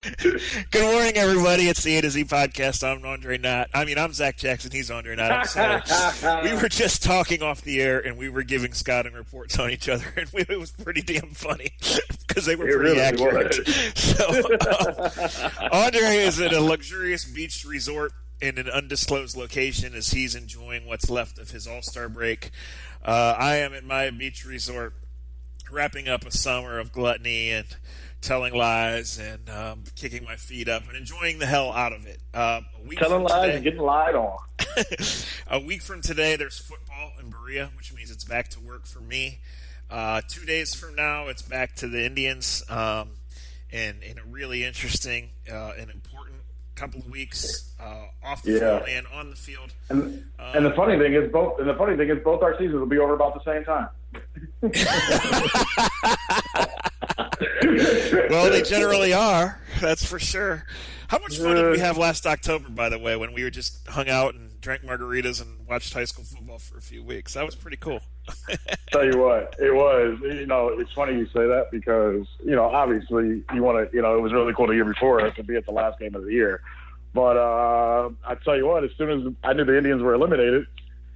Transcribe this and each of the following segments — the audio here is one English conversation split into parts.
Good morning, everybody. It's the A to Z podcast. I'm Zach Jackson. He's Andre Knott. I'm sorry. We were just talking off the air, and we were giving scouting reports on each other, and it was pretty damn funny because they were pretty accurate. So, Andre is at a luxurious beach resort in an undisclosed location as he's enjoying what's left of his All-Star break. I am at my beach resort wrapping up a summer of gluttony and telling lies and kicking my feet up and enjoying the hell out of it. Telling lies and getting lied on. A week from today, there's football in Berea, which means it's back to work for me. 2 days from now, it's back to the Indians, and in a really interesting and important couple of weeks off the field and on the field. And the funny thing is, both our seasons will be over about the same time. Well, they generally are. That's for sure. How much fun did we have last October, by the way, when we were just hung out and drank margaritas and watched high school football for a few weeks? That was pretty cool. Tell you what, it was. It's funny you say that because, obviously you want to, it was really cool the year before to be at the last game of the year. But I tell you what, as soon as I knew the Indians were eliminated,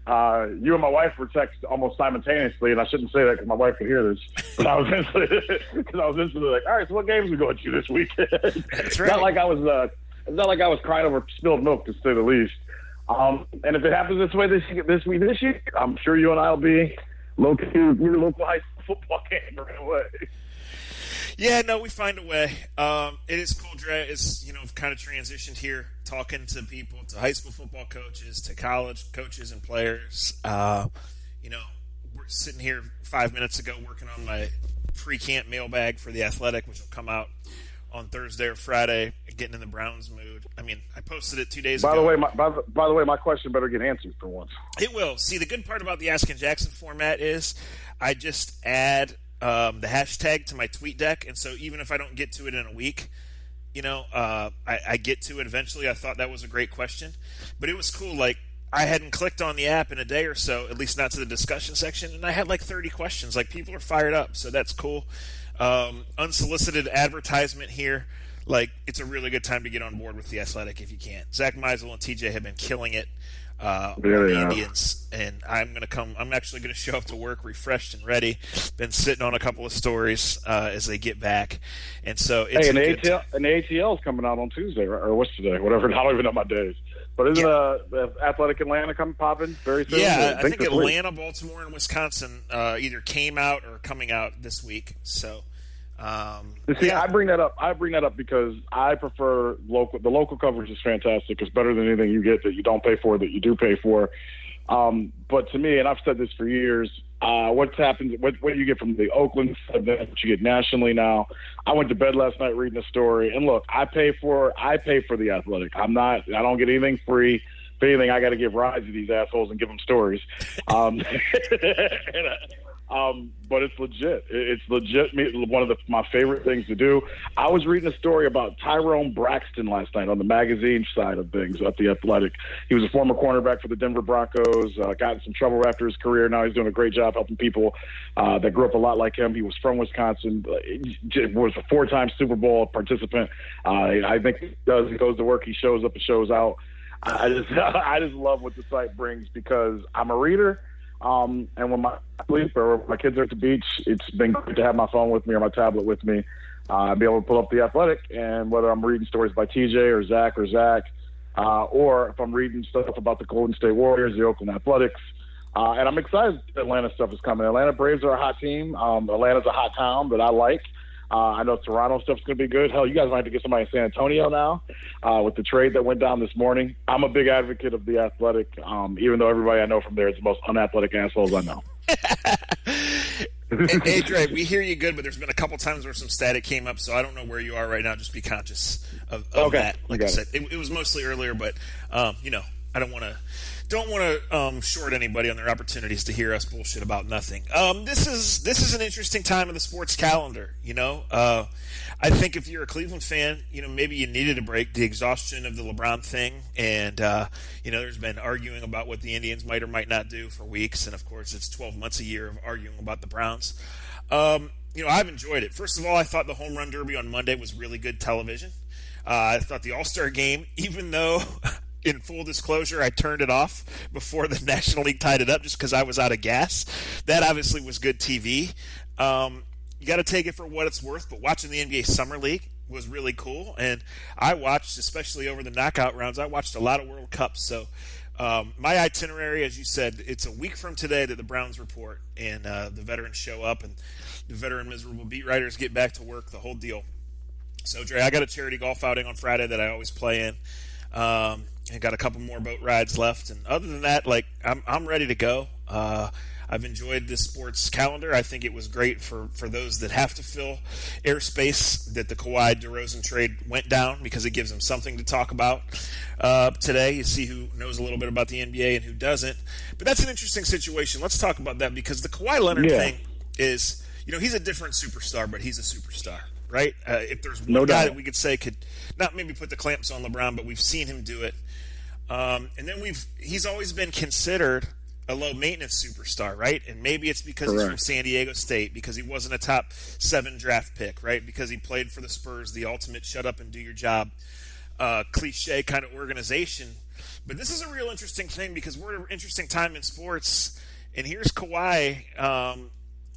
you and my wife were texted almost simultaneously, and I shouldn't say that because my wife could hear this. But I was instantly like, "All right, so what games are we going to this weekend?" That's right. It's not like I was crying over spilled milk, to say the least. And if it happens this way this year, I'm sure you and I will be local high school football game right away. Yeah, no, we find a way. It is cool, Dre. It's, kind of transitioned here, talking to people, to high school football coaches, to college coaches and players. We're sitting here 5 minutes ago working on my pre-camp mailbag for The Athletic, which will come out on Thursday or Friday, getting in the Browns mood. I mean, I posted it 2 days ago. By the way, my question better get answered for once. It will. See, the good part about the Ask and Jackson format is I just add the hashtag to my tweet deck, and so even if I don't get to it in a week, I get to it eventually. I thought that was a great question, but it was cool. Like, I hadn't clicked on the app in a day or so, at least not to the discussion section, and I had like 30 questions. Like, people are fired up, so that's cool. Unsolicited advertisement here. Like, it's a really good time to get on board with The Athletic if you can. Zach Meisel and TJ have been killing it. The Indians, and I'm actually going to show up to work refreshed and ready. Been sitting on a couple of stories as they get back, and so it's the ATL is coming out on Tuesday, or what's today? Whatever. I don't even know my days. But isn't the Athletic Atlanta popping very soon? Yeah, I think Atlanta, Baltimore, and Wisconsin either came out or coming out this week. So. I bring that up because I prefer local. The local coverage is fantastic. It's better than anything you get that you don't pay for, that you do pay for. But to me, and I've said this for years, what's happened, what you get from the Oakland event, what you get nationally now. I went to bed last night reading a story, and look, I pay for The Athletic. I don't get anything free. If anything, I got to give rides to these assholes and give them stories. But it's legit. It's legit one of my favorite things to do. I was reading a story about Tyrone Braxton last night on the magazine side of things at The Athletic. He was a former cornerback for the Denver Broncos, got in some trouble after his career. Now he's doing a great job helping people that grew up a lot like him. He was from Wisconsin, was a 4-time Super Bowl participant. I think he goes to work, he shows up and shows out. I just love what the site brings because I'm a reader. And when my sleep or my kids are at the beach, it's been great to have my phone with me or my tablet with me. Be able to pull up The Athletic, and whether I'm reading stories by TJ or Zach, or if I'm reading stuff about the Golden State Warriors, the Oakland Athletics, and I'm excited that Atlanta stuff is coming. Atlanta Braves are a hot team. Atlanta's a hot town that I like. I know Toronto stuff's going to be good. Hell, you guys might have to get somebody in San Antonio now with the trade that went down this morning. I'm a big advocate of The Athletic, even though everybody I know from there is the most unathletic assholes I know. Hey, Dre, we hear you good, but there's been a couple times where some static came up, so I don't know where you are right now. Just be conscious of that. Like I said, it was mostly earlier, but I don't want to short anybody on their opportunities to hear us bullshit about nothing. This is an interesting time of the sports calendar. I think if you're a Cleveland fan, maybe you needed a break. The exhaustion of the LeBron thing, and there's been arguing about what the Indians might or might not do for weeks, and of course it's 12 months a year of arguing about the Browns. I've enjoyed it. First of all, I thought the home run derby on Monday was really good television. I thought the All-Star game, even though in full disclosure, I turned it off before the National League tied it up just because I was out of gas. That obviously was good TV. You got to take it for what it's worth, but watching the NBA Summer League was really cool. And I watched, especially over the knockout rounds, I watched a lot of World Cups. So my itinerary, as you said, it's a week from today that the Browns report and the veterans show up and the veteran miserable beat writers get back to work, the whole deal. So, Dre, I got a charity golf outing on Friday that I always play in. And got a couple more boat rides left. And other than that, like, I'm ready to go. I've enjoyed this sports calendar. I think it was great for those that have to fill airspace that the Kawhi DeRozan trade went down because it gives them something to talk about today. You see who knows a little bit about the NBA and who doesn't. But that's an interesting situation. Let's talk about that because the Kawhi Leonard thing is, he's a different superstar, but he's a superstar. Right? If there's one guy that we could say could not maybe put the clamps on LeBron, but we've seen him do it. And then he's always been considered a low-maintenance superstar, right? And maybe it's because he's from San Diego State, because he wasn't a top 7 draft pick, right? Because he played for the Spurs, the ultimate shut-up-and-do-your-job cliche kind of organization. But this is a real interesting thing because we're at an interesting time in sports, and here's Kawhi,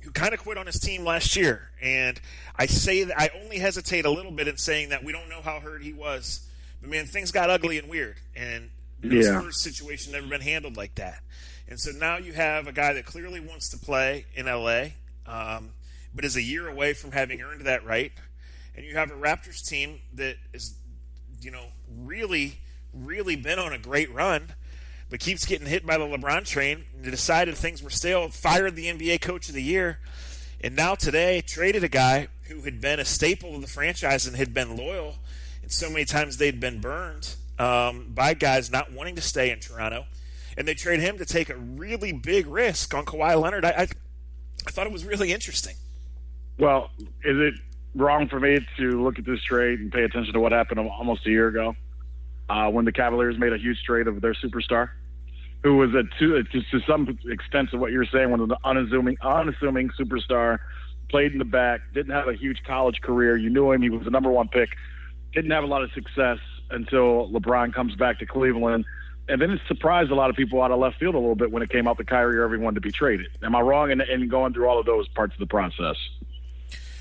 who kind of quit on his team last year. And I say that I only hesitate a little bit in saying that we don't know how hurt he was. But, man, things got ugly and weird. And the Spurs situation never been handled like that. And so now you have a guy that clearly wants to play in L.A., but is a year away from having earned that right. And you have a Raptors team that is, really, really been on a great run, but keeps getting hit by the LeBron train. And they decided things were stale, fired the NBA Coach of the Year, and now today traded a guy who had been a staple of the franchise and had been loyal. And so many times they'd been burned by guys not wanting to stay in Toronto. And they trade him to take a really big risk on Kawhi Leonard. I thought it was really interesting. Well, is it wrong for me to look at this trade and pay attention to what happened almost a year ago when the Cavaliers made a huge trade of their superstar, who was to some extent of what you're saying, one of the unassuming superstar, played in the back, didn't have a huge college career. You knew him. He was the number 1 pick. Didn't have a lot of success until LeBron comes back to Cleveland. And then it surprised a lot of people out of left field a little bit when it came out that Kyrie Irving wanted to be traded. Am I wrong in going through all of those parts of the process?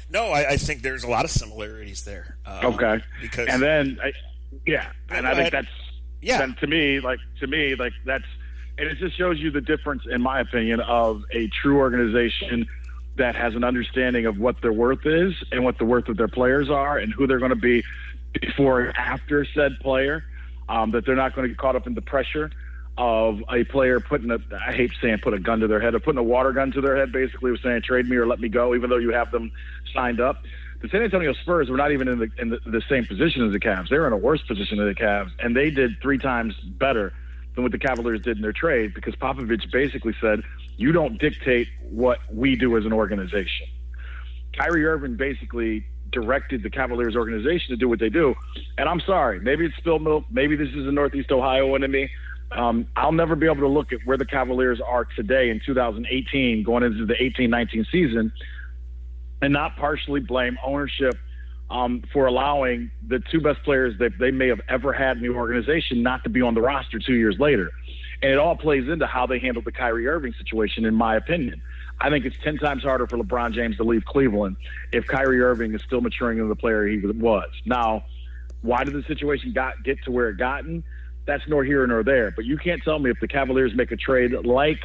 No, I think there's a lot of similarities there. Okay. Because and then, I think that's then to me that's, and it just shows you the difference, in my opinion, of a true organization that has an understanding of what their worth is and what the worth of their players are and who they're going to be before and after said player. That they're not going to get caught up in the pressure of a player putting I hate saying put a gun to their head, or putting a water gun to their head, basically, of saying trade me or let me go, even though you have them signed up. The San Antonio Spurs were not even in the same position as the Cavs. They were in a worse position than the Cavs, and they did 3 times better than what the Cavaliers did in their trade, because Popovich basically said, you don't dictate what we do as an organization. Kyrie Irving basically directed the Cavaliers organization to do what they do. And I'm sorry, maybe it's spilled milk. Maybe this is a Northeast Ohio one to me. I'll never be able to look at where the Cavaliers are today in 2018, going into the 18-19 season, and not partially blame ownership for allowing the 2 best players that they may have ever had in the organization not to be on the roster 2 years later. And it all plays into how they handled the Kyrie Irving situation, in my opinion. I think it's 10 times harder for LeBron James to leave Cleveland if Kyrie Irving is still maturing into the player he was. Now, why did the situation get to where it gotten? That's nor here nor there. But you can't tell me if the Cavaliers make a trade like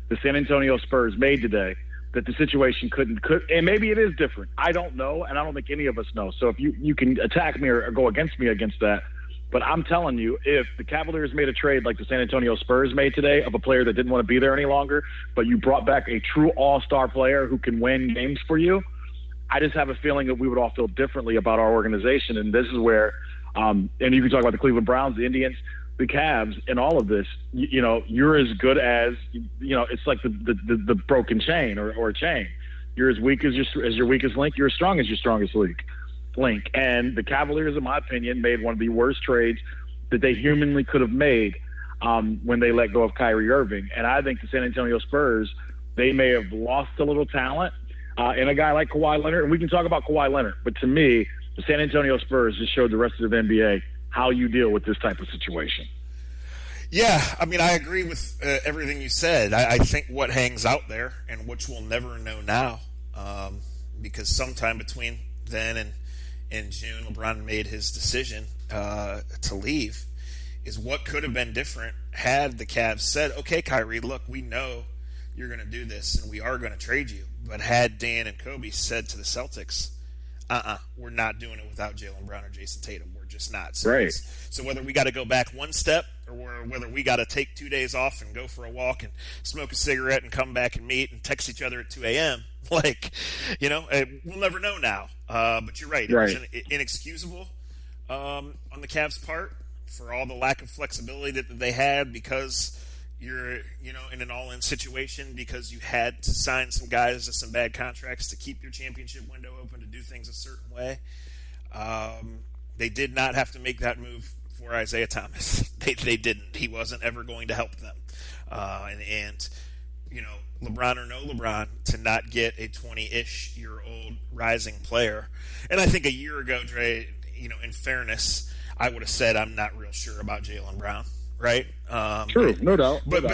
the San Antonio Spurs made today that the situation could, and maybe it is different. I don't know, and I don't think any of us know. So if you can attack me or go against me against that. But I'm telling you, if the Cavaliers made a trade like the San Antonio Spurs made today of a player that didn't want to be there any longer, but you brought back a true all-star player who can win games for you, I just have a feeling that we would all feel differently about our organization. And this is where, and you can talk about the Cleveland Browns, the Indians, the Cavs, and all of this. You're as good as, it's like the broken chain or a chain. You're as weak as your weakest link. You're as strong as your strongest link. And the Cavaliers, in my opinion, made one of the worst trades that they humanly could have made when they let go of Kyrie Irving. And I think the San Antonio Spurs, they may have lost a little talent in a guy like Kawhi Leonard. And we can talk about Kawhi Leonard, but to me, the San Antonio Spurs just showed the rest of the NBA how you deal with this type of situation. Yeah, I mean, I agree with everything you said. I think what hangs out there, and which we'll never know now, because sometime between then and June, LeBron made his decision to leave, is what could have been different had the Cavs said, okay, Kyrie, look, we know you're going to do this, and we are going to trade you. But had Dan and Kobe said to the Celtics, we're not doing it without Jaylen Brown or Jason Tatum. We're just not. So, right. So whether we got to go back one step or whether we got to take 2 days off and go for a walk and smoke a cigarette and come back and meet and text each other at 2 a.m., we'll never know now. But you're right. It was inexcusable on the Cavs' part for all the lack of flexibility that they had because you're, in an all-in situation because you had to sign some guys to some bad contracts to keep your championship window open to do things a certain way. They did not have to make that move for Isaiah Thomas. They didn't. He wasn't ever going to help them. And LeBron or no LeBron, to not get a 20-ish year old rising player. And I think a year ago, Dre, in fairness, I would have said I'm not real sure about Jaylen Brown. Right? True, no doubt. But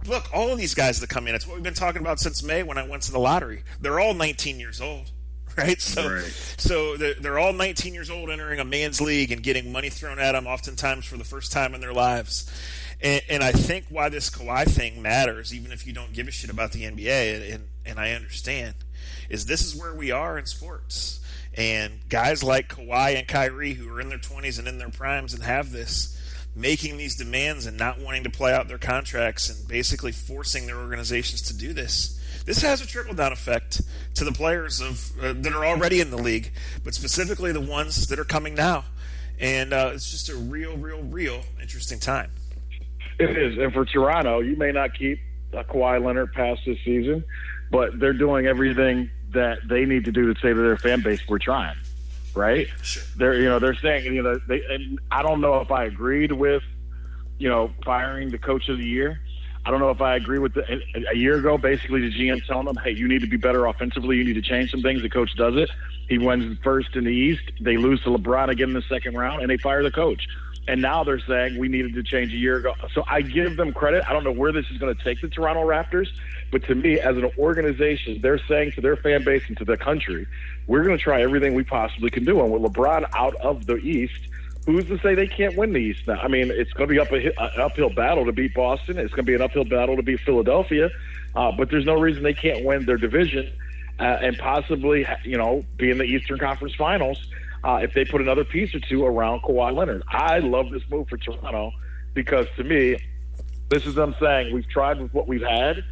look, all of these guys that come in, it's what we've been talking about since May when I went to the lottery. They're all 19 years old, right? So they're all 19 years old entering a man's league and getting money thrown at them oftentimes for the first time in their lives. And I think why this Kawhi thing matters, even if you don't give a shit about the NBA, and I understand, is this is where we are in sports. And guys like Kawhi and Kyrie who are in their 20s and in their primes and have this, making these demands and not wanting to play out their contracts and basically forcing their organizations to do this. This has a trickle-down effect to the players that are already in the league, but specifically the ones that are coming now. And it's just a real interesting time. It is. And for Toronto, you may not keep Kawhi Leonard past this season, but they're doing everything that they need to do to say to their fan base, we're trying. Right? Sure. They're saying, and I don't know if I agreed with, firing the coach of the year. I don't know if I agree with a year ago, basically the GM telling them, hey, you need to be better offensively. You need to change some things. The coach does it. He wins first in the East. They lose to LeBron again in the second round, and they fire the coach. And now they're saying we needed to change a year ago. So I give them credit. I don't know where this is going to take the Toronto Raptors, but to me, as an organization, they're saying to their fan base and to the country, we're going to try everything we possibly can do. And with LeBron out of the East, who's to say they can't win the East now? I mean, it's going to be an uphill battle to beat Boston. It's going to be an uphill battle to beat Philadelphia. But there's no reason they can't win their division and possibly, be in the Eastern Conference Finals if they put another piece or two around Kawhi Leonard. I love this move for Toronto because, to me, this is them saying we've tried with what we've had.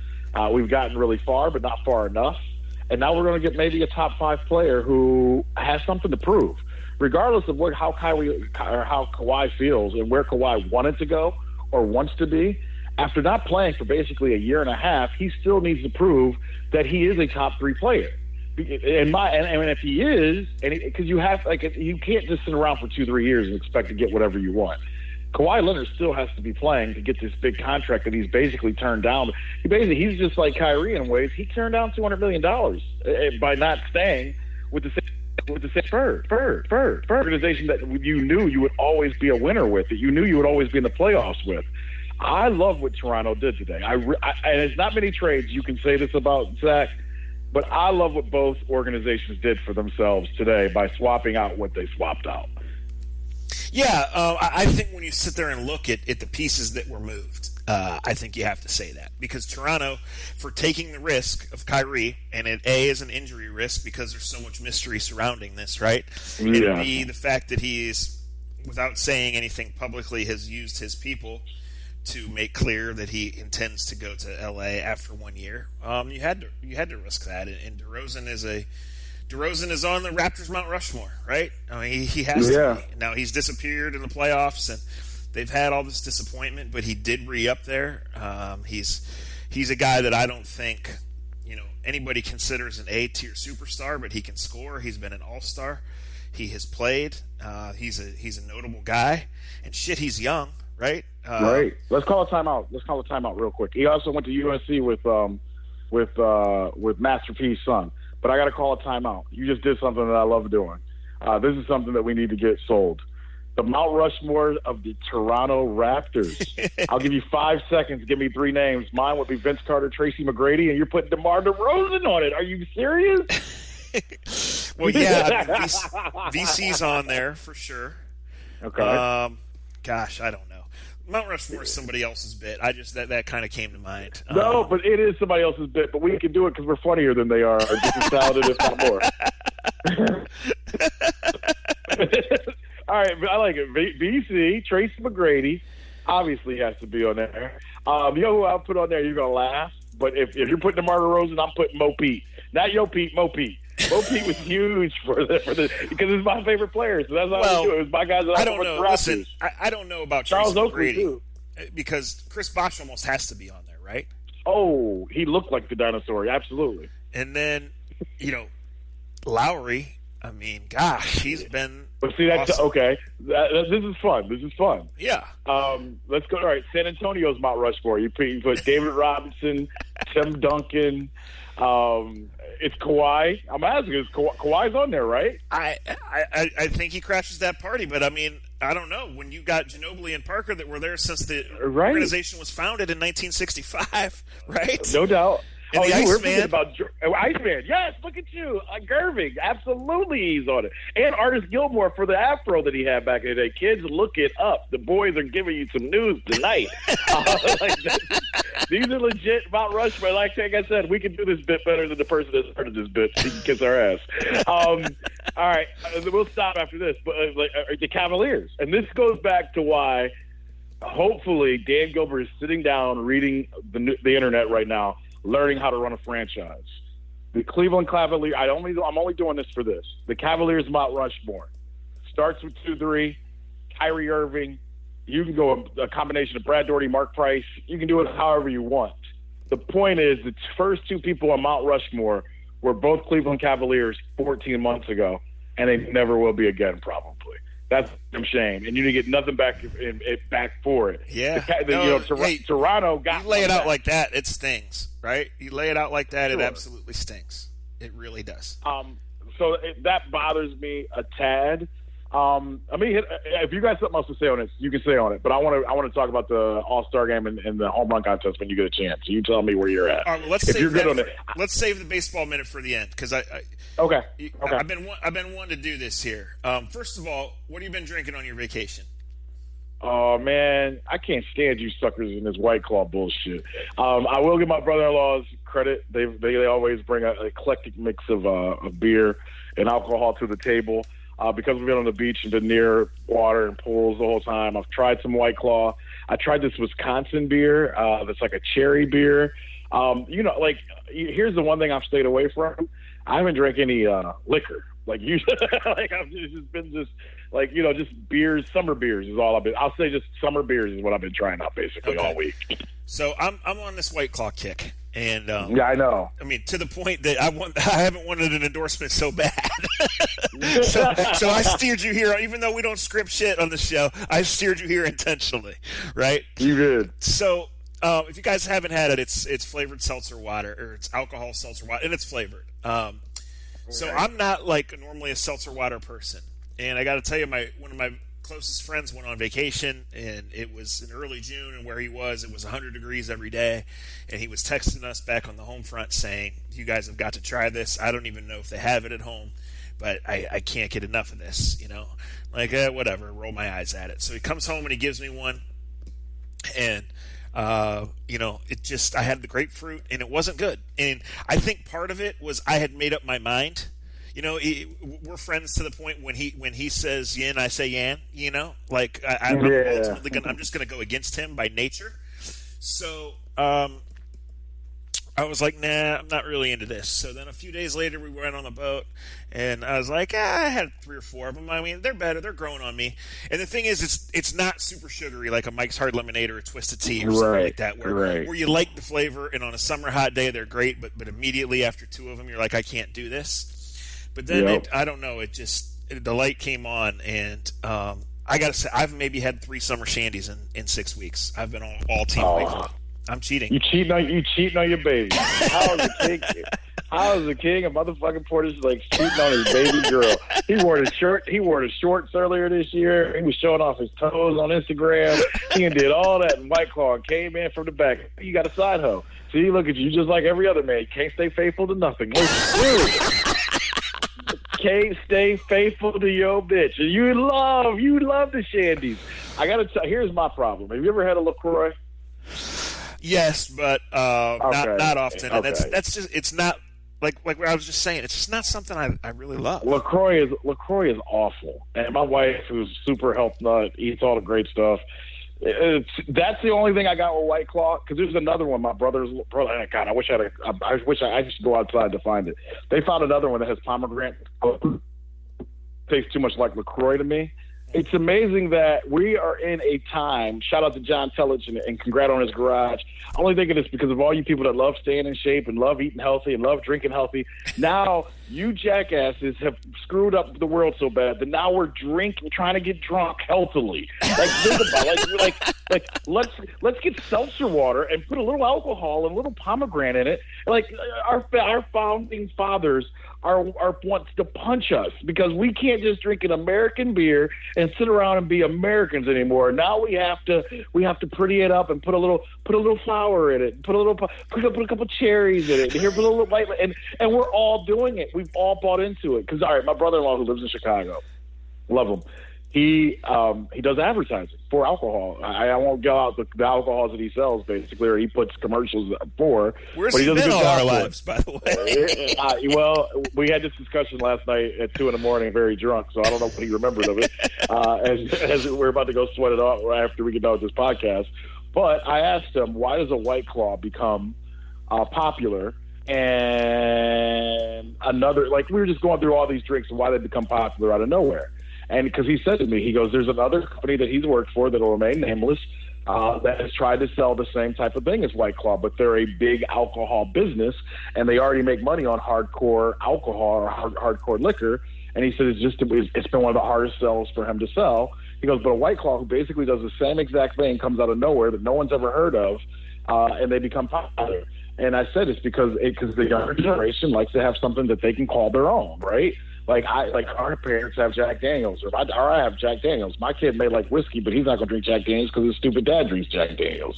We've gotten really far, but not far enough. And now we're going to get maybe a top 5 player who has something to prove. Regardless of how Kawhi feels and where Kawhi wanted to go or wants to be, after not playing for basically a year and a half, he still needs to prove that he is a top 3 player. And if he is, because you can't just sit around for 2-3 years and expect to get whatever you want. Kawhi Leonard still has to be playing to get this big contract that he's basically turned down. He's just like Kyrie in ways. He turned down $200 million by not staying with the same organization that you knew you would always be a winner with, that you knew you would always be in the playoffs with. I love what Toronto did today. And it's not many trades you can say this about, Zach, but I love what both organizations did for themselves today by swapping out what they swapped out. Yeah, I think when you sit there and look at the pieces that were moved, I think you have to say that. Because Toronto, for taking the risk of Kyrie, and it A, is an injury risk because there's so much mystery surrounding this, right? Yeah. And B, the fact that he's, without saying anything publicly, has used his people to make clear that he intends to go to L.A. after 1 year. You had to risk that. And DeRozan is on the Raptors Mount Rushmore, right? I mean, he has to be. Now, he's disappeared in the playoffs, and they've had all this disappointment, but he did re-up there. He's a guy that I don't think anybody considers an A-tier superstar, but he can score. He's been an all-star. He has played. He's a notable guy. And shit, he's young, right? Right. Let's call a timeout. Real quick. He also went to USC with Master P's son. But I got to call a timeout. You just did something that I love doing. This is something that we need to get sold. The Mount Rushmore of the Toronto Raptors. I'll give you 5 seconds. Give me 3 names. Mine would be Vince Carter, Tracy McGrady, and you're putting DeMar DeRozan on it. Are you serious? Well, yeah, VC's on there for sure. Okay. Gosh, I don't know. Mount Rushmore is somebody else's bit. I just that kind of came to mind. No, but it is somebody else's bit. But we can do it because we're funnier than they are, just as talented, if not more. All right, I like it. VC, Tracy McGrady, obviously has to be on there. You know who I'll put on there? You're gonna laugh, but if you're putting DeMar DeRozan, I'm putting Mo Pete. Not Yo Pete, Mo Pete. Mo Pete was huge for the because it's my favorite player. So that's how I do it. It was my guys. I don't know. Listen, I don't know about Charles Tracy Oakley McGrady too, because Chris Bosh almost has to be on there, right? Oh, he looked like the dinosaur. Absolutely. And then, Lowry. I mean, gosh, he's been. But see, that's awesome. Okay. This is fun. This is fun. Yeah. Let's go. All right, San Antonio's Mount Rushmore. You put David Robinson, Tim Duncan. It's Kawhi. I'm asking, is Kawhi's on there, right? I think he crashes that party, but I mean, I don't know. When you got Ginobili and Parker that were there since the organization was founded in 1965, right? No doubt. And the Iceman. About Iceman. Yes, look at you. Gerving. Absolutely, he's on it. And Artist Gilmore for the afro that he had back in the day. Kids, look it up. The boys are giving you some news tonight. These are legit Mount Rushmore. Like I said, we can do this bit better than the person that started this bit. He can kiss our ass. All right, we'll stop after this. But the Cavaliers. And this goes back to why, hopefully, Dan Gilbert is sitting down reading the internet right now, learning how to run a franchise. The Cleveland Cavaliers, I'm only doing this for this. The Cavaliers Mount Rushmore starts with 2-3, Kyrie Irving. You can go a combination of Brad Daugherty, Mark Price. You can do it however you want. The point is the first 2 people on Mount Rushmore were both Cleveland Cavaliers 14 months ago, and they never will be again, probably. That's a shame, and you didn't get nothing back for it. Yeah, Toronto got. You lay it out like that, it stings, right? You lay it out like that, It absolutely stings. It really does. So that bothers me a tad. If you got something else to say on it, you can say on it. But I want to talk about the All-Star game and the home run contest when you get a chance. You tell me where you're at. All right, well, let's save the baseball minute for the end because Okay. I've been wanting to do this here. First of all, what have you been drinking on your vacation? Oh man, I can't stand you suckers in this White Claw bullshit. I will give my brother-in-laws credit. They always bring an eclectic mix of beer and alcohol to the table. Because we've been on the beach and been near water and pools the whole time, I've tried some White Claw. I tried this Wisconsin beer that's like a cherry beer. Here's the one thing I've stayed away from. I haven't drank any liquor. Like usually, I've just been just beers. Summer beers is all I've been. I'll say just summer beers is what I've been trying out basically all week. So I'm on this White Claw kick. And yeah, I know. I mean, to the point that I haven't wanted an endorsement so bad. so I steered you here, even though we don't script shit on the show. I steered you here intentionally, right? You did. So if you guys haven't had it, it's flavored seltzer water, or it's alcohol seltzer water, and it's flavored. So I'm not like normally a seltzer water person, and I got to tell you, one of my closest friends went on vacation, and it was in early June, and where he was, it was 100 degrees every day, and he was texting us back on the home front saying, you guys have got to try this. I don't even know if they have it at home, but I can't get enough of this, whatever, roll my eyes at it. So he comes home and he gives me one, and it just, I had the grapefruit, and it wasn't good. And I think part of it was I had made up my mind. We're friends to the point when he says yin, I say yan. I'm just going to go against him by nature. So I was like, nah, I'm not really into this. So then a few days later, we went on a boat, and I was like, I had 3 or 4 of them. I mean, they're better. They're growing on me. And the thing is, it's not super sugary like a Mike's Hard Lemonade or a Twisted Tea or something like that, where you like the flavor, and on a summer hot day, they're great, but immediately after 2 of them, you're like, I can't do this. But then I don't know. The light came on, and I gotta say, I've maybe had 3 summer shandies in 6 weeks. I've been all team White Claw. I'm cheating. You cheating on your baby. How I was a king of motherfucking Portage Lake cheating on his baby girl. He wore the shorts earlier this year. He was showing off his toes on Instagram. He did all that in White Claw and came in from the back. You got a side hoe. See, look at you, just like every other man. You can't stay faithful to nothing. Can't stay faithful to your bitch. And you love the shandies. I gotta tell. Here's my problem. Have you ever had a LaCroix? Yes, but not often. And Okay. that's just, it's not like I was just saying. It's just not something I really love. LaCroix is awful. And my wife, who's super health nut, eats all the great stuff. That's the only thing I got with White Claw, because there's another one. My brother. God, I wish I just go outside to find it. They found another one that has pomegranate. Tastes too much like LaCroix to me. It's amazing that we are in a time. Shout out to John Tellich and congrats on his garage. I only think of this because of all you people that love staying in shape and love eating healthy and love drinking healthy. Now you jackasses have screwed up the world so bad that now we're trying to get drunk healthily. Like think about let's get seltzer water and put a little alcohol and a little pomegranate in it. Like our founding fathers wants to punch us because we can't just drink an American beer and sit around and be Americans anymore. Now we have to pretty it up and put a little flour in it, put a couple cherries in it, and here put a little white, and we're all doing it. We've all bought into it because all right, my brother-in-law who lives in Chicago, love him. He does advertising for alcohol. I won't go out the alcohols that he sells, basically, or he puts commercials for. Where's but he he does been a good all job our for lives, by the way? Well, we had this discussion last night at 2 a.m, very drunk, so I don't know what he remembered of it. As we're about to go sweat it off after we get done with this podcast. But I asked him, why does a White Claw become popular? And another, like, we were just going through all these drinks and why they become popular out of nowhere. And because he said to me, he goes, there's another company that he's worked for that will remain nameless that has tried to sell the same type of thing as White Claw, but they're a big alcohol business, and they already make money on hardcore alcohol or hardcore liquor. And he said it's been one of the hardest sells for him to sell. He goes, but a White Claw who basically does the same exact thing comes out of nowhere that no one's ever heard of, and they become popular. And I said it's because the younger generation likes to have something that they can call their own, right? Like our parents have Jack Daniels, or I have Jack Daniels. My kid may like whiskey, but he's not going to drink Jack Daniels because his stupid dad drinks Jack Daniels.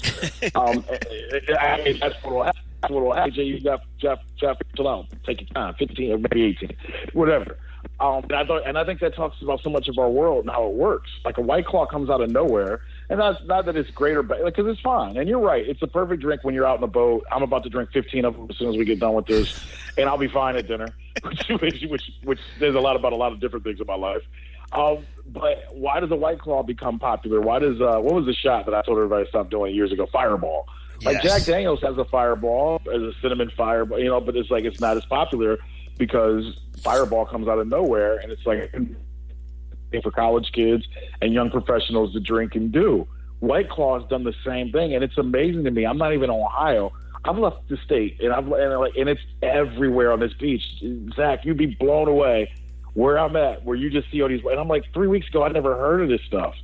I mean, that's what will happen. That's what will happen. You got Jeff, chill out. Take your time, 15 or maybe 18, whatever. And I think that talks about so much of our world and how it works. Like a White Claw comes out of nowhere, and that's not that it's great or bad, because it's fine. And you're right, it's the perfect drink when you're out in a boat. I'm about to drink 15 of them as soon as we get done with this, and I'll be fine at dinner, which there's a lot of different things in my life. But why does a White Claw become popular? Why does what was the shot that I told everybody to stop doing years ago? Fireball. Like Jack Daniels has a Fireball, as a cinnamon Fireball, but it's like it's not as popular because Fireball comes out of nowhere, and it's like for college kids and young professionals to drink and do. White Claw has done the same thing, and it's amazing to me. I'm not even in Ohio. I've left the state, and it's everywhere on this beach. Zach, you'd be blown away where I'm at, where you just see all these. And I'm like, 3 weeks ago, I never heard of this stuff.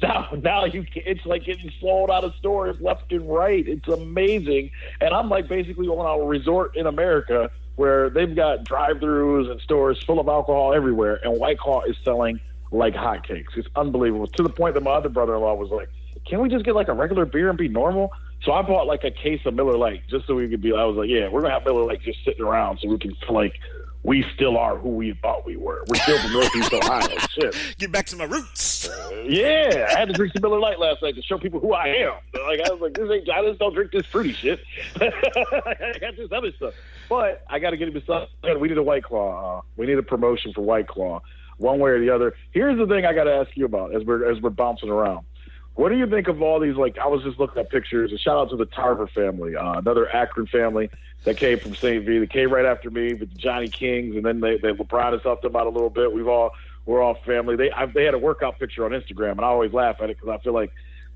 Now it's like getting sold out of stores left and right. It's amazing, and I'm like basically on a resort in America where they've got drive-thrus and stores full of alcohol everywhere, and White Claw is selling like hotcakes. It's unbelievable, to the point that my other brother-in-law was like, can we just get like a regular beer and be normal? So I bought like a case of Miller Lite just so we could be, I was like, yeah, we're going to have Miller Lite just sitting around so we can feel like we still are who we thought we were. We're still from Northeast Ohio. Shit. Get back to my roots. Yeah, I had to drink some Miller Lite last night to show people who I am. Like I was like, I just don't drink this fruity shit. I got this other stuff. But I got to get him something. We need a White Claw. We need a promotion for White Claw, one way or the other. Here's the thing I got to ask you about as we're bouncing around. What do you think of all these? Like, I was just looking at pictures. A shout out to the Tarver family, another Akron family that came from St. V. They came right after me with the Johnny Kings, and then they LeBron us up about a little bit. We're all family. They had a workout picture on Instagram, and I always laugh at it because I feel like,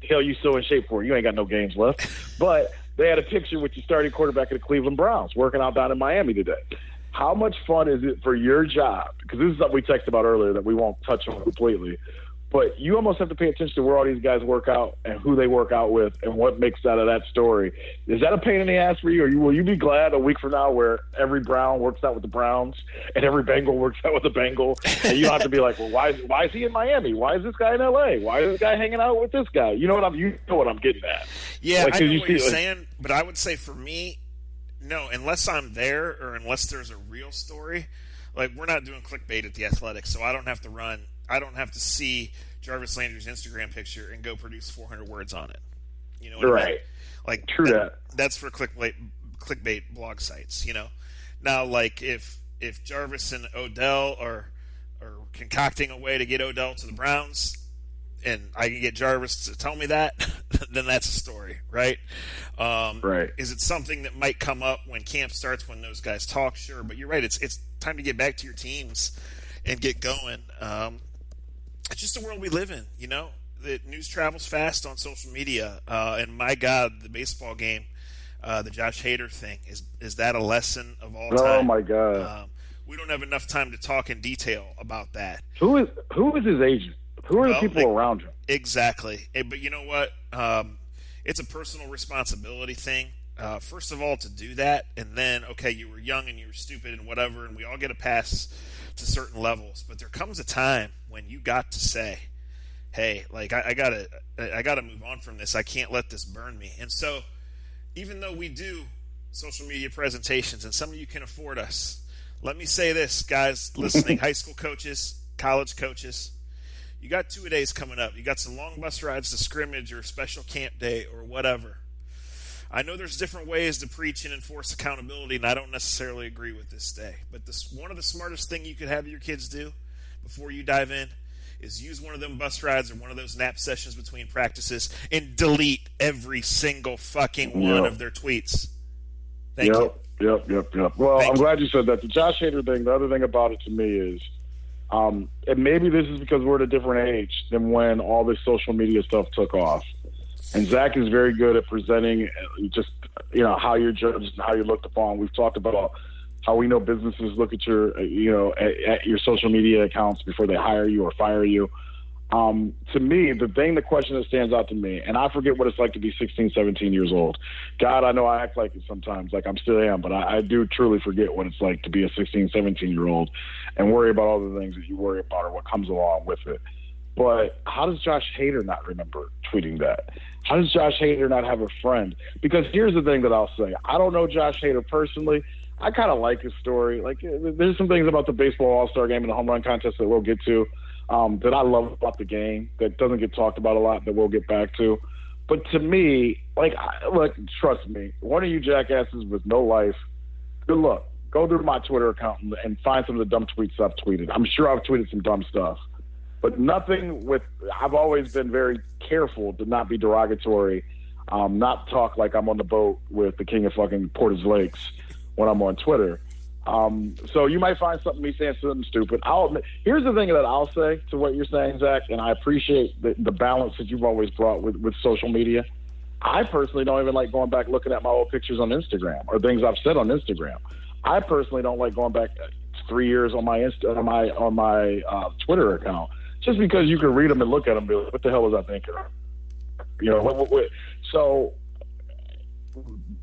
hell, you so in shape for it. You ain't got no games left. But they had a picture with the starting quarterback of the Cleveland Browns working out down in Miami today. How much fun is it for your job? Because this is something we texted about earlier that we won't touch on completely. But you almost have to pay attention to where all these guys work out and who they work out with and what makes out of that story. Is that a pain in the ass for you? Or will you be glad a week from now where every Brown works out with the Browns and every Bengal works out with the Bengal? And you don't have to be like, well, why is he in Miami? Why is this guy in L.A.? Why is this guy hanging out with this guy? You know what I'm getting at. Yeah, I know what you're saying, but I would say for me, no, unless I'm there or unless there's a real story, like we're not doing clickbait at The Athletic, so I don't have to see Jarvis Landry's Instagram picture and go produce 400 words on it. You know what I mean? Like true that. That's for clickbait blog sites, you know. Now, like if Jarvis and Odell are concocting a way to get Odell to the Browns, and I can get Jarvis to tell me that, then that's a story, right? Right. Is it something that might come up when camp starts, when those guys talk? Sure, but you're right. It's time to get back to your teams and get going. It's just the world we live in, you know. The news travels fast on social media, and my God, the baseball game, the Josh Hader thing, is that a lesson of all time? Oh my God! We don't have enough time to talk in detail about that. Who is his agent? Who are the people around him? Exactly, but you know what? It's a personal responsibility thing. First of all, to do that, and then okay, you were young and you were stupid and whatever, and we all get a pass to certain levels, but there comes a time when you got to say, hey, like I gotta move on from this. I can't let this burn me. And so even though we do social media presentations and some of you can afford us, let me say this, guys listening, high school coaches, college coaches, you got 2-a-days coming up. You got some long bus rides to scrimmage or special camp day or whatever. I know there's different ways to preach and enforce accountability, and I don't necessarily agree with this day. But one of the smartest thing you could have your kids do before you dive in is use one of them bus rides or one of those nap sessions between practices and delete every single fucking one of their tweets. Thank you. Yep. Well, I'm glad you said that. The Josh Hader thing, the other thing about it to me is, and maybe this is because we're at a different age than when all this social media stuff took off. And Zach is very good at presenting just, you know, how you're judged and how you're looked upon. We've talked about how we know businesses look at your, you know, at your social media accounts before they hire you or fire you. To me, the question that stands out to me, and I forget what it's like to be 16, 17 years old. God, I know I act like it sometimes, like I'm still am, but I do truly forget what it's like to be a 16, 17-year-old and worry about all the things that you worry about or what comes along with it. But how does Josh Hader not remember tweeting that? How does Josh Hader not have a friend? Because here's the thing that I'll say. I don't know Josh Hader personally. I kind of like his story. Like, there's some things about the baseball all-star game and the home run contest that we'll get to that I love about the game that doesn't get talked about a lot that we'll get back to. But to me, like, look, trust me, one of you jackasses with no life, good luck. Go through my Twitter account and find some of the dumb tweets I've tweeted. I'm sure I've tweeted some dumb stuff. But nothing with – I've always been very careful to not be derogatory, not talk like I'm on the boat with the king of fucking Portage Lakes when I'm on Twitter. So you might find something me saying something stupid. Here's the thing that I'll say to what you're saying, Zach, and I appreciate the balance that you've always brought with social media. I personally don't even like going back looking at my old pictures on Instagram or things I've said on Instagram. I personally don't like going back 3 years on my Twitter account. Just because you can read them and look at them and be like, what the hell was I thinking? You know, what? So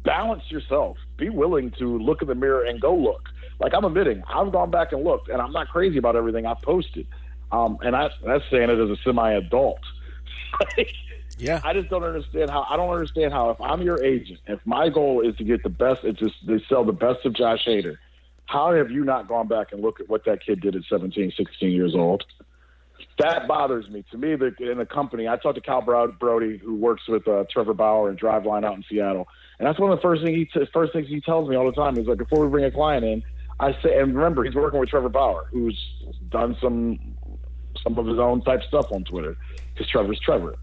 balance yourself. Be willing to look in the mirror and go look. Like I'm admitting, I've gone back and looked, and I'm not crazy about everything I've posted. And that's saying it as a semi-adult. Yeah. I just don't understand how. I don't understand how if I'm your agent, if my goal is to get the best, it's just to sell the best of Josh Hader, how have you not gone back and looked at what that kid did at 17, 16 years old? That bothers me. To me, in the company, I talked to Cal Brody, who works with Trevor Bauer and Driveline out in Seattle, and that's one of the first things he tells me all the time. He's like, before we bring a client in, I say, and remember, he's working with Trevor Bauer, who's done some of his own type stuff on Twitter, because Trevor's Trevor.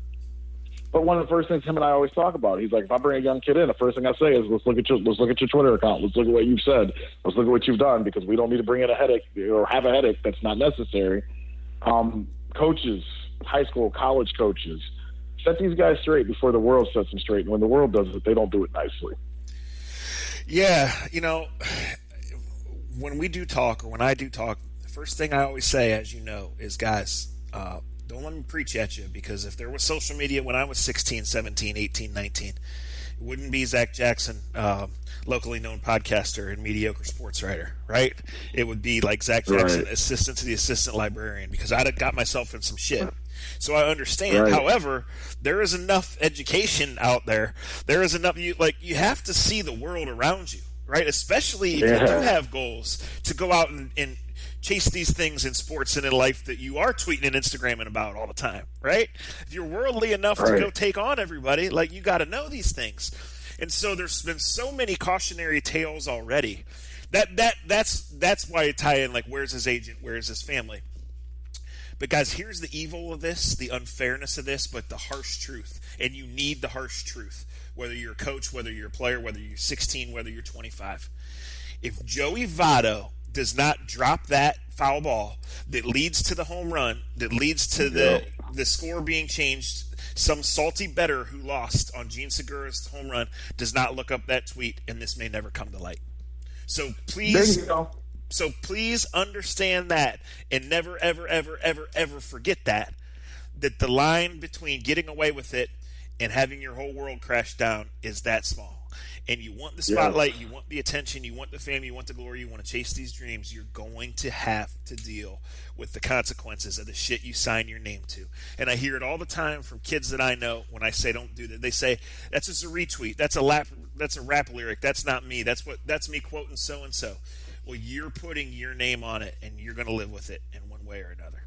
But one of the first things him and I always talk about, he's like, if I bring a young kid in, the first thing I say is, let's look at your Twitter account. Let's look at what you've said. Let's look at what you've done, because we don't need to bring in a headache or have a headache that's not necessary. Coaches, high school, college coaches, set these guys straight before the world sets them straight. And when the world does it, they don't do it nicely. Yeah, you know, when we do talk, or when I do talk, the first thing I always say, as you know, is, guys, Don't let me preach at you, because if there was social media when I was 16, 17, 18, 19, it wouldn't be Zach Jackson, locally known podcaster and mediocre sports writer, right? It would be like Zach Jackson, assistant to the assistant librarian, because I'd have got myself in some shit. So I understand. Right. However, there is enough education out there. There is enough. You have to see the world around you, right? Especially if you do have goals to go out and chase these things in sports and in life that you are tweeting and Instagramming about all the time, right? If you're worldly enough to go take on everybody, like, you got to know these things. And so there's been so many cautionary tales already. That's why I tie in, like, where's his agent, where's his family? But guys, here's the evil of this, the unfairness of this, but the harsh truth. And you need the harsh truth, whether you're a coach, whether you're a player, whether you're 16, whether you're 25. If Joey Votto does not drop that foul ball that leads to the home run, that leads to the score being changed, some salty bettor who lost on Gene Segura's home run does not look up that tweet, and this may never come to light. So please understand that, and never, ever, ever, ever, ever forget that the line between getting away with it and having your whole world crash down is that small. And you want the spotlight, you want the attention, you want the fame, you want the glory, you want to chase these dreams, you're going to have to deal with the consequences of the shit you sign your name to. And I hear it all the time from kids that I know when I say don't do that. They say, that's just a retweet, that's a rap lyric, that's not me, that's me quoting so-and-so. Well, you're putting your name on it, and you're going to live with it in one way or another.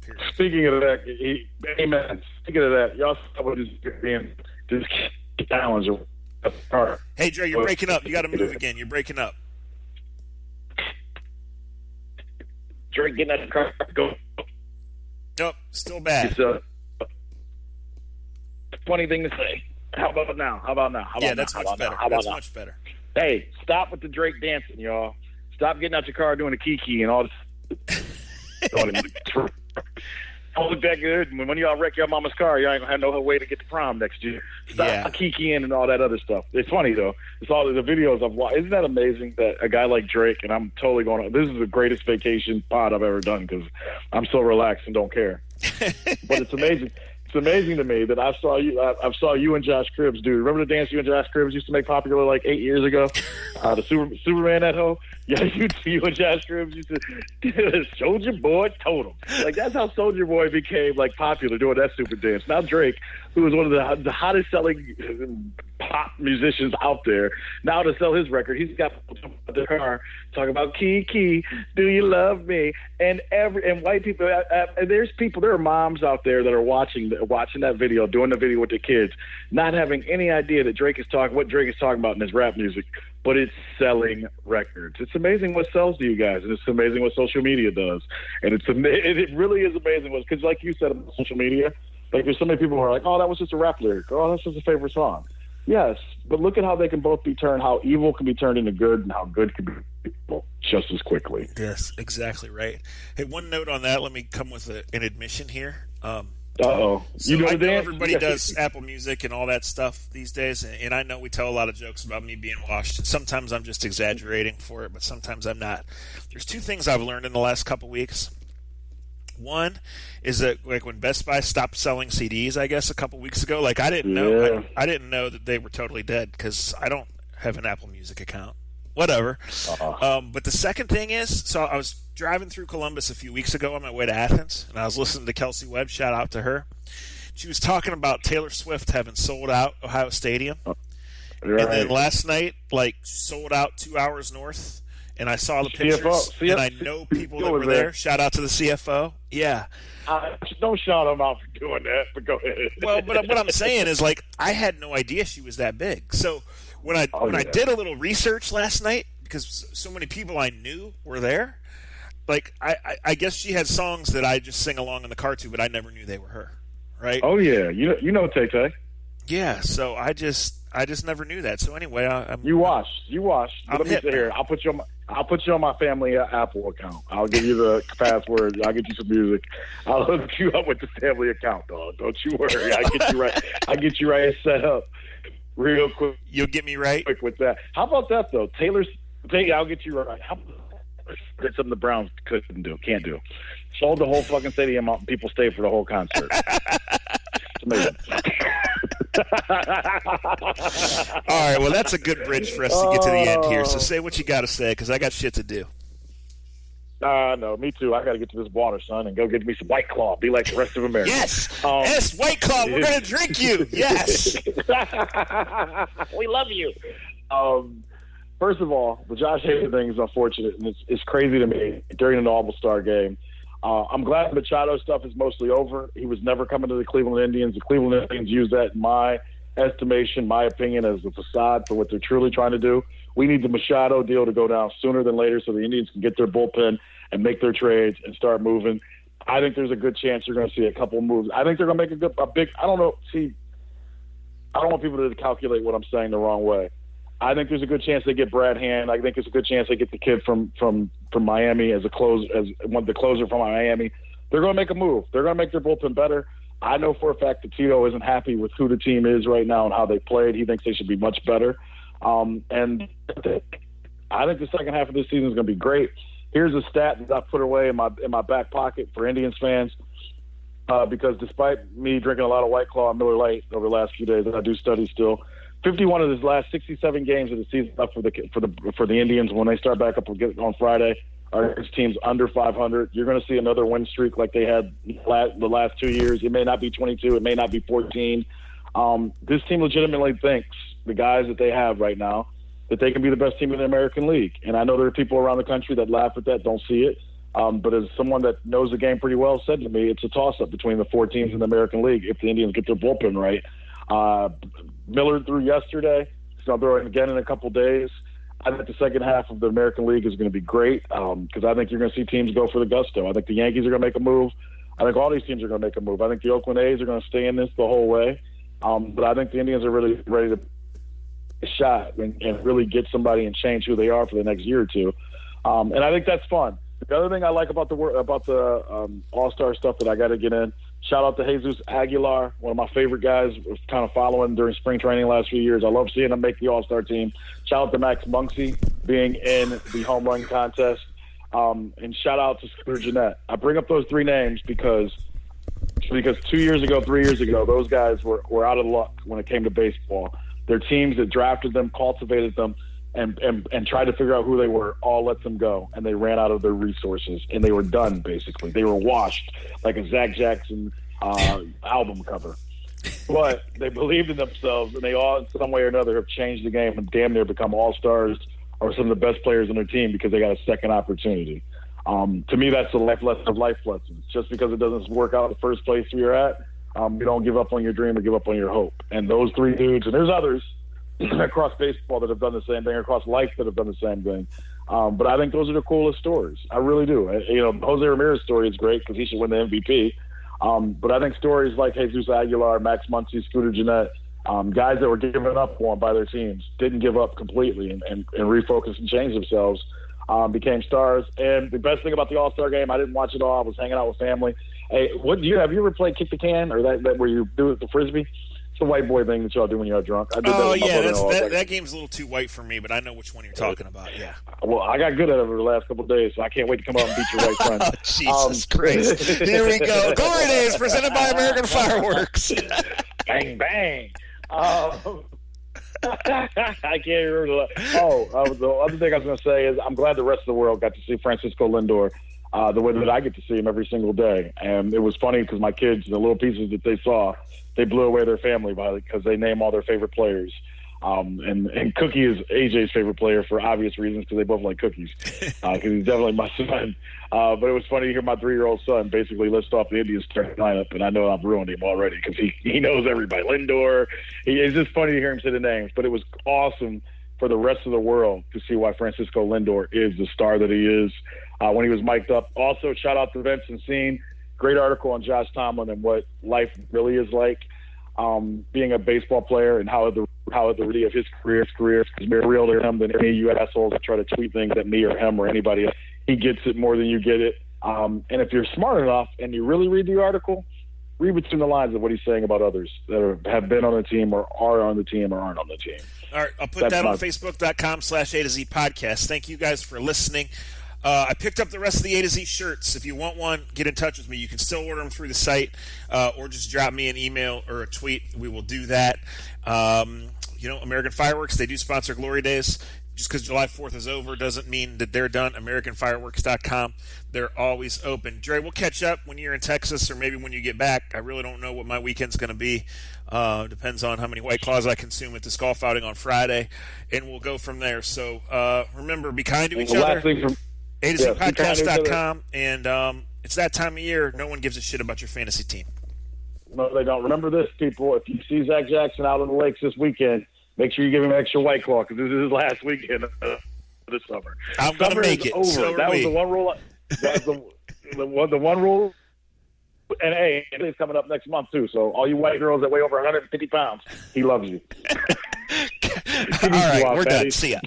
Period. Speaking of that, amen. Speaking of that, y'all saw what this challenge. Hey, Dre, you're breaking up. You got to move again. You're breaking up. Dre, getting out of the car. Go. Nope, still bad. It's a funny thing to say. How about now? That's much better. Much better. Hey, stop with the Drake dancing, y'all. Stop getting out your car doing the kiki and all this. Don't look that good. When y'all wreck your mama's car, y'all ain't gonna have no way to get to prom next year. Stop kikiing and all that other stuff. It's funny though. It's all the videos I've watched. Isn't that amazing that a guy like Drake, and I'm totally going on. This is the greatest vacation pod I've ever done because I'm so relaxed and don't care. But it's amazing. It's amazing to me that I saw you and Josh Cribbs do. Remember the dance you and Josh Cribbs used to make popular like 8 years ago? The Superman that hoe? Yeah, you and Josh Cribbs used to Soldier Boy Totem. Like, that's how Soldier Boy became like popular, doing that stupid dance. Now Drake, who is one of the hottest selling pop musicians out there, now to sell his record, he's got the car talking about Kiki, do you love me? And white people, there are moms out there that are watching that video, doing the video with their kids, not having any idea that what Drake is talking about in his rap music, but it's selling records. It's amazing what sells to you guys, and it's amazing what social media does. And it really is amazing because, like you said about social media, like there's so many people who are like, oh, that was just a rap lyric. Oh, that's just a favorite song. Yes, but look at how they can both be turned, how evil can be turned into good, and how good can be evil just as quickly. Yes, exactly right. Hey, one note on that. Let me come with an admission here. So I know everybody does Apple Music and all that stuff these days, and I know we tell a lot of jokes about me being washed. And sometimes I'm just exaggerating for it, but sometimes I'm not. There's two things I've learned in the last couple weeks. One is that, like, when Best Buy stopped selling CDs, I guess a couple weeks ago, like I didn't know that they were totally dead because I don't have an Apple Music account. Whatever. But the second thing is, so I was driving through Columbus a few weeks ago on my way to Athens, and I was listening to Kelsey Webb. Shout out to her. She was talking about Taylor Swift having sold out Ohio Stadium, right. And then last night, like, sold out 2 hours north. And I saw the pictures, and I know people that were there. Shout out to the CFO. Yeah. Don't shout them out for doing that, but go ahead. Well, but what I'm saying is, like, I had no idea she was that big. So when I did a little research last night, because so many people I knew were there, like, I guess she had songs that I just sing along in the car to, but I never knew they were her, right? Oh, yeah. You know Tay-Tay. Yeah, so I just never knew that. So anyway, You watched. Let me sit here. I'll put you on my family Apple account. I'll give you the password. I'll get you some music. I'll hook you up with the family account, dog. Don't you worry. I'll get you right set up real quick. You'll get me right quick with that. How about that though? I'll get you right. Did something the Browns can't do. Sold the whole fucking stadium out and people stayed for the whole concert. It's amazing. All right, well, that's a good bridge for us to get to the end here. So say what you got to say, because I got shit to do. No, me too. I got to get to this water, son, and go get me some White Claw. Be like the rest of America. Yes, White Claw. We're going to drink you. Yes. We love you. First of all, the Josh Hader thing is unfortunate, and it's crazy to me during an All-Star game. I'm glad the Machado stuff is mostly over. He was never coming to the Cleveland Indians. The Cleveland Indians use that, in my estimation, my opinion, as a facade for what they're truly trying to do. We need the Machado deal to go down sooner than later so the Indians can get their bullpen and make their trades and start moving. I think there's a good chance you're going to see a couple moves. I think they're going to make a big – I don't know. See, I don't want people to calculate what I'm saying the wrong way. I think there's a good chance they get Brad Hand. I think there's a good chance they get the kid from Miami as the closer from Miami. They're going to make a move. They're going to make their bullpen better. I know for a fact that Tito isn't happy with who the team is right now and how they played. He thinks they should be much better. And I think the second half of this season is going to be great. Here's a stat that I put away in my back pocket for Indians fans, because despite me drinking a lot of White Claw and Miller Lite over the last few days, and I do study still, 51 of his last 67 games of the season up for the Indians when they start back up on Friday are his teams under 500. You're going to see another win streak like they had the last 2 years. It may not be 22. It may not be 14. This team legitimately thinks, the guys that they have right now, that they can be the best team in the American League. And I know there are people around the country that laugh at that, don't see it. But as someone that knows the game pretty well said to me, it's a toss-up between the 4 teams in the American League if the Indians get their bullpen right. Miller threw yesterday. He's going to throw it again in a couple days. I think the second half of the American League is going to be great because I think you're going to see teams go for the gusto. I think the Yankees are going to make a move. I think all these teams are going to make a move. I think the Oakland A's are going to stay in this the whole way. But I think the Indians are really ready to shot and really get somebody and change who they are for the next year or two. And I think that's fun. The other thing I like about the All-Star stuff that I got to get in, shout out to Jesus Aguilar, one of my favorite guys, was kind of following during spring training last few years. I love seeing him make the All-Star team. Shout out to Max Muncy being in the home run contest. And shout out to Scooter Gennett. I bring up those 3 names because 3 years ago, those guys were out of luck when it came to baseball. Their teams that drafted them, cultivated them, and tried to figure out who they were, all let them go, and they ran out of their resources, and they were done, basically. They were washed like a Zach Jackson album cover. But they believed in themselves, and they all, in some way or another, have changed the game and damn near become all-stars or some of the best players on their team because they got a second opportunity. To me, that's the life lesson of life lessons. Just because it doesn't work out the first place you're at, you don't give up on your dream or give up on your hope. And those 3 dudes, and there's others across baseball that have done the same thing, across life that have done the same thing. But I think those are the coolest stories. I really do. Jose Ramirez's story is great because he should win the MVP. But I think stories like Jesus Aguilar, Max Muncy, Scooter Gennett, guys that were given up on by their teams, didn't give up completely and refocus and change themselves, became stars. And the best thing about the All-Star game, I didn't watch it all. I was hanging out with family. Hey, have you ever played kick the can or that where you do it the frisbee? It's the white boy thing that y'all do when you're drunk. I did that with my brother-in-law. That game's a little too white for me, but I know which one you're talking about. Yeah. Well, I got good at it over the last couple of days, so I can't wait to come out and beat your white friend. Oh, Jesus Christ! Here we go. Glory Days presented by American Fireworks. Bang bang. I can't remember. The other thing I was going to say is I'm glad the rest of the world got to see Francisco Lindor the way that I get to see him every single day. And it was funny because my kids, the little pieces that they saw, they blew away their family by it because they name all their favorite players. And Cookie is AJ's favorite player for obvious reasons because they both like cookies. Because he's definitely my son. But it was funny to hear my 3-year-old son basically list off the Indians starting lineup, and I know I've ruined him already because he knows everybody. Lindor. It's just funny to hear him say the names. But it was awesome for the rest of the world to see why Francisco Lindor is the star that he is when he was mic'd up. Also, shout out to Vince and Scene. Great article on Josh Tomlin and what life really is like being a baseball player and how the reality of his career is more real to him than any of you assholes that try to tweet things at me or him or anybody else. He gets it more than you get it. And if you're smart enough and you really read the article, read between the lines of what he's saying about others that have been on the team or are on the team or aren't on the team. All right, I'll put that on Facebook.com/A to Z podcast. Thank you guys for listening. I picked up the rest of the A to Z shirts. If you want one, get in touch with me. You can still order them through the site, or just drop me an email or a tweet. We will do that. American Fireworks, they do sponsor Glory Days. Just because July 4th is over doesn't mean that they're done. AmericanFireworks.com. They're always open. Dre, we'll catch up when you're in Texas or maybe when you get back. I really don't know what my weekend's going to be. Depends on how many White Claws I consume at this golf outing on Friday, and we'll go from there. So remember, be kind to each other. A to Z Podcast.com, and it's that time of year. No one gives a shit about your fantasy team. No, they don't. Remember this, people. If you see Zach Jackson out on the lakes this weekend, make sure you give him an extra White Claw because this is his last weekend of the summer. I'm going to make it. Over. So that was the one rule. That was the one rule. And hey, it's coming up next month too. So all you white girls that weigh over 150 pounds, he loves you. All right, we're done. See ya.